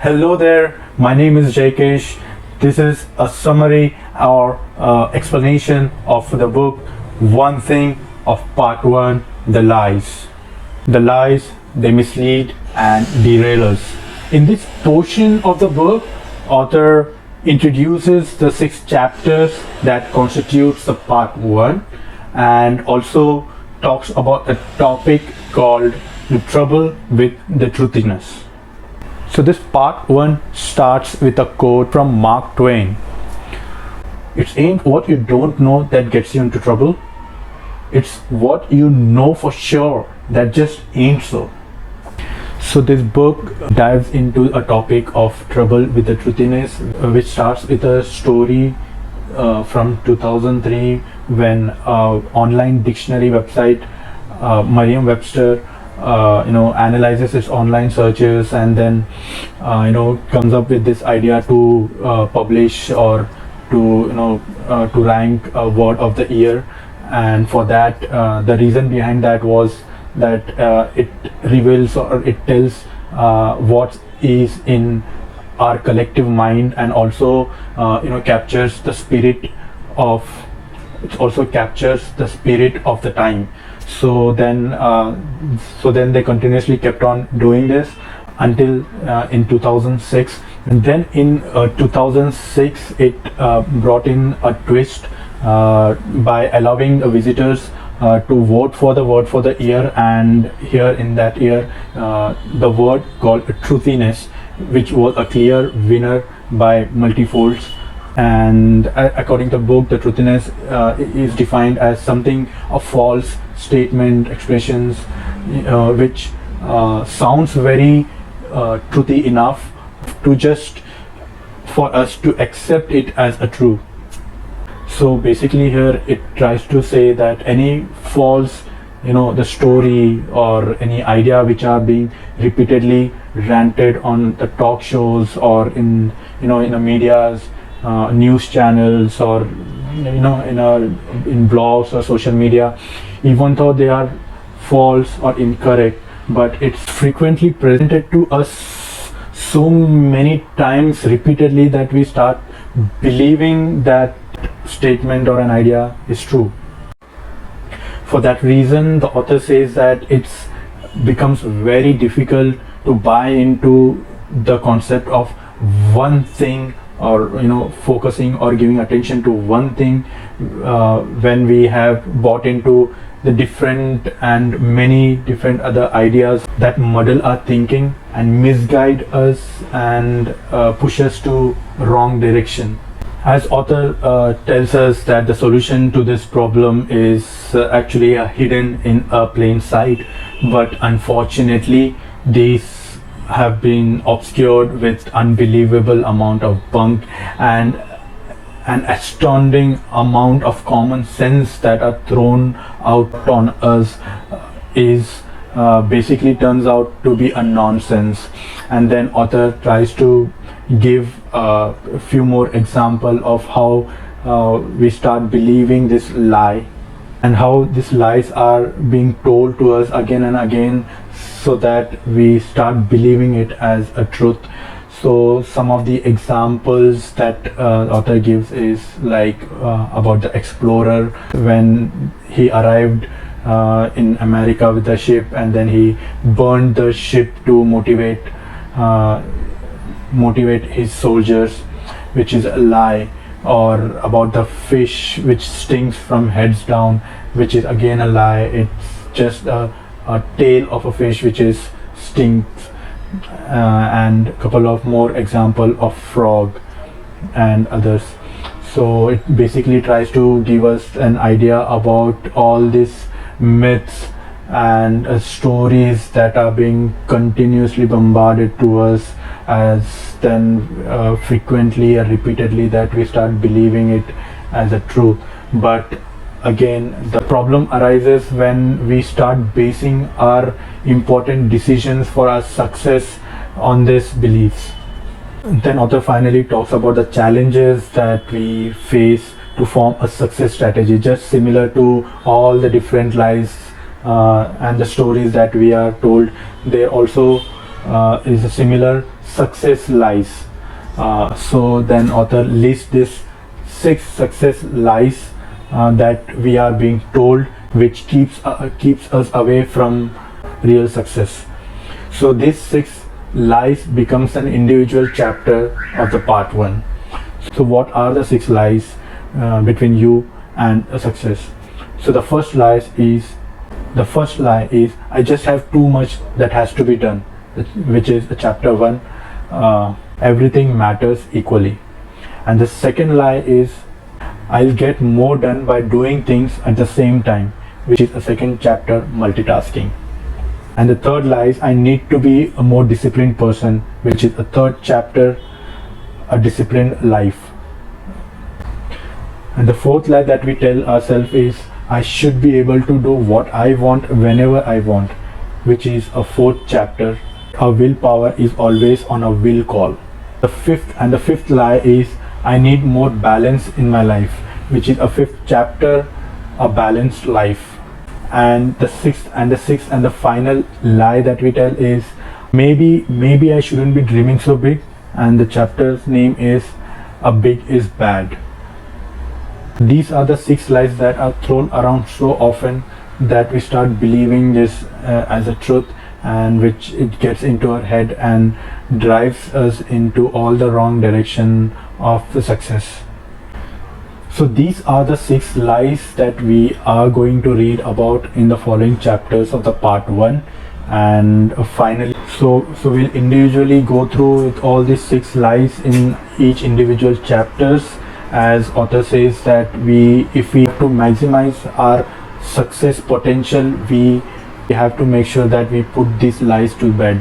Hello there, my name is Jaykesh. This is a summary or explanation of the book One Thing of Part 1, The Lies. The lies, they mislead and derail us. In this portion of the book, author introduces the 6 chapters that constitutes the part 1 and also talks about a topic called the trouble with the truthiness. So this part 1 starts with a quote from Mark Twain. It's ain't what you don't know that gets you into trouble. It's what you know for sure that just ain't so. So this book dives into a topic of trouble with the truthiness, which starts with a story from 2003 when online dictionary website Merriam-Webster analyzes its online searches and then comes up with this idea to publish or to rank a word of the year. And for that, the reason behind that was that it reveals or it tells what is in our collective mind, and also captures the spirit of the time. So then they continuously kept on doing this until in 2006, and then in 2006 it brought in a twist by allowing the visitors to vote for the word for the year, and here in that year the word called truthiness, which was a clear winner by multifolds. And according to the book, the truthiness is defined as something, a false statement, expressions which sounds very truthy enough to just for us to accept it as a true. So basically here it tries to say that any false the story or any idea which are being repeatedly ranted on the talk shows or in the medias, news channels, or in blogs or social media, even though they are false or incorrect, but it's frequently presented to us so many times repeatedly that we start believing that statement or an idea is true. For that reason, the author says that it becomes very difficult to buy into the concept of one thing, or focusing or giving attention to one thing when we have bought into the different and many different other ideas that muddle our thinking and misguide us and push us to wrong direction. As author tells us that the solution to this problem is actually hidden in a plain sight, but unfortunately these have been obscured with unbelievable amount of bunk and an astounding amount of common sense that are thrown out on us is basically turns out to be a nonsense. And then author tries to give a few more example of how we start believing this lie and how these lies are being told to us again and again so that we start believing it as a truth. So some of the examples that author gives is like about the explorer when he arrived in America with the ship, and then he burned the ship to motivate his soldiers, which is a lie. Or about the fish which stings from heads down, which is again a lie. It's just a tail of a fish which is stings. And a couple of more example of frog and others. So it basically tries to give us an idea about all these myths and stories that are being continuously bombarded to us, as then frequently and repeatedly that we start believing it as a truth. But again, the problem arises when we start basing our important decisions for our success on these beliefs. Then author finally talks about the challenges that we face to form a success strategy, just similar to all the different lies and the stories that we are told. There also is a similar success lies. So then author lists this 6 success lies that we are being told, which keeps us away from real success. So this 6 lies becomes an individual chapter of the part 1. So what are the 6 lies between you and a success? So the first lie is I just have too much that has to be done, which is chapter 1. Everything matters equally. And the second lie is I'll get more done by doing things at the same time, which is a second chapter, multitasking. And the third lie is I need to be a more disciplined person, which is a third chapter, a disciplined life. And the fourth lie that we tell ourselves is I should be able to do what I want whenever I want, which is a fourth chapter. Our willpower is always on a will call. The fifth lie is I need more balance in my life, which is a fifth chapter, a balanced life. And the sixth and the final lie that we tell is maybe I shouldn't be dreaming so big, and the chapter's name is A Big is Bad. These are the 6 lies that are thrown around so often that we start believing this as a truth, and which it gets into our head and drives us into all the wrong direction of the success. So these are the 6 lies that we are going to read about in the following chapters of the part 1. And finally, so we'll individually go through with all these 6 lies in each individual chapters, as author says that if we have to maximize our success potential, we have to make sure that we put these lies to bed.